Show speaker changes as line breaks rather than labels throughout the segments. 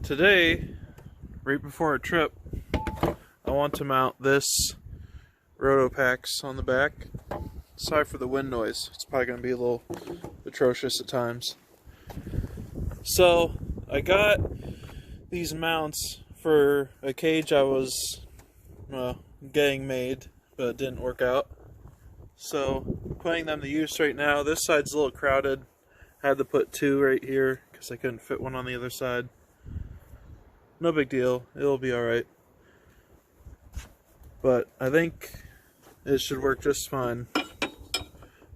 Today, right before our trip, I want to mount this RotopaX on the back. Sorry for the wind noise. It's probably going to be a little atrocious at times. So, I got these mounts for a cage I was getting made, but it didn't work out. So, putting them to use right now. This side's a little crowded. I had to put two right here because I couldn't fit one on the other side. No big deal. It'll be alright. But I think it should work just fine.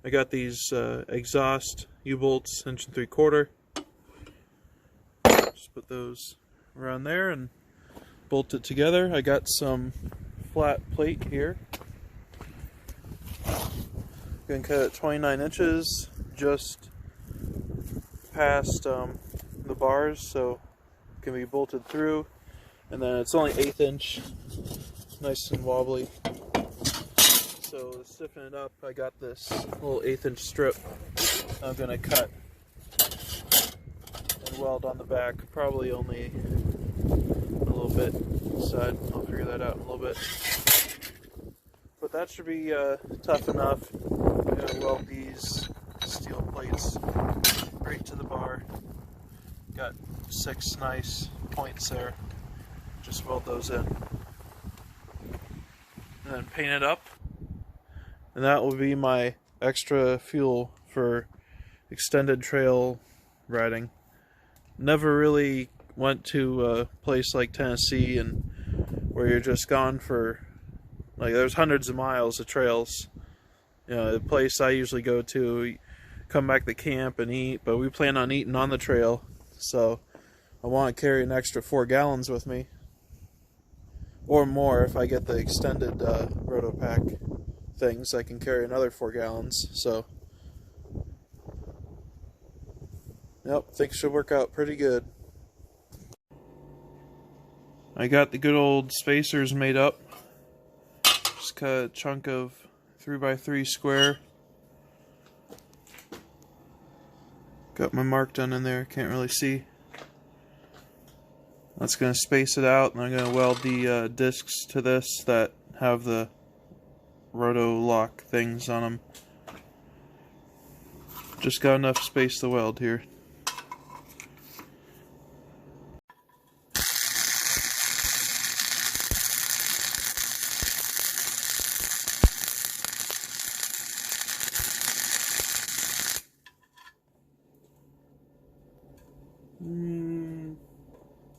I got these exhaust U-bolts, 1 3/4. Just put those around there and bolt it together. I got some flat plate here. Gonna cut it 29 inches, just past the bars, so it can be bolted through. And then it's only 1/8 inch, nice and wobbly. So to stiffen it up, I got this little 1/8 inch strip I'm gonna cut and weld on the back. Probably only a little bit inside. I'll figure that out in a little bit. But that should be tough enough. I'm gonna weld these steel plates right to the bar. Got 6 nice points there. Just weld those in. And then paint it up. And that will be my extra fuel for extended trail riding. Never really went to a place like Tennessee and where you're just gone for, like, there's hundreds of miles of trails. You know, the place I usually go to, come back to camp and eat, but we plan on eating on the trail. So I want to carry an extra 4 gallons with me. Or more if I get the extended RotopaX things. I can carry another 4 gallons. So, yep, things should work out pretty good. I got the good old spacers made up. Just cut a chunk of 3x3 square. Got my mark done in there, can't really see. That's going to space it out, and I'm going to weld the discs to this that have the roto lock things on them. Just got enough space to weld here.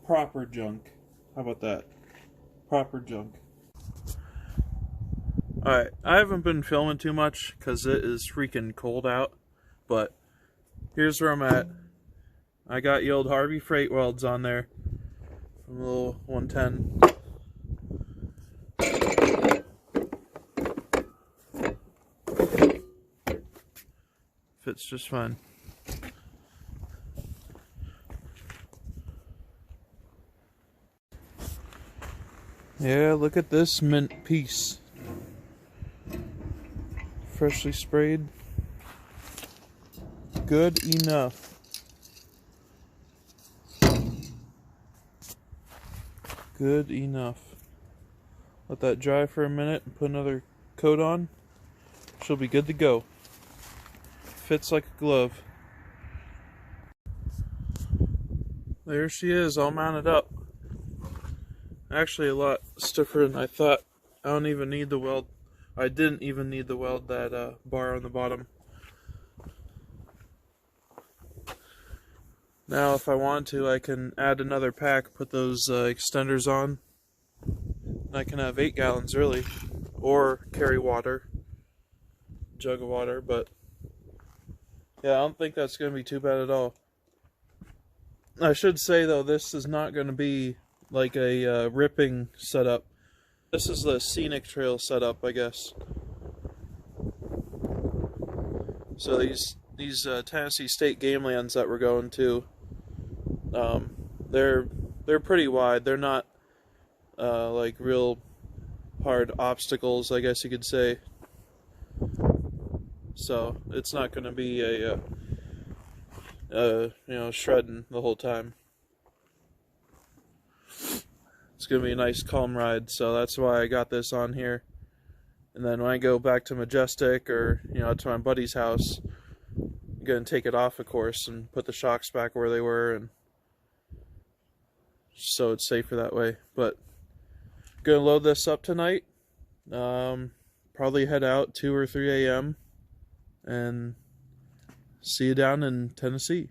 Proper junk. How about that? Proper junk. Alright, I haven't been filming too much because it is freaking cold out, but here's where I'm at. I got the old Harvey Freight welds on there from the little 110. Fits just fine. Yeah, look at this mint piece. Freshly sprayed. Good enough. Good enough. Let that dry for a minute and put another coat on. She'll be good to go. Fits like a glove. There she is, all mounted up. Actually a lot stiffer than I thought. I don't even need the weld. I didn't even need to weld that bar on the bottom. Now if I want to, I can add another pack, put those extenders on. And I can have 8 gallons really. Or carry water. Jug of water, but yeah, I don't think that's going to be too bad at all. I should say though, this is not going to be like a ripping setup. This is the scenic trail setup, I guess. So these Tennessee State game lands that we're going to, they're pretty wide. They're not like real hard obstacles, I guess you could say. So it's not going to be a you know, shredding the whole time. It's going to be a nice calm ride, so that's why I got this on here. And then when I go back to Majestic or, to my buddy's house, I'm going to take it off, of course, and put the shocks back where they were, and so it's safer that way. But I'm going to load this up tonight. Probably head out 2 or 3 a.m. and see you down in Tennessee.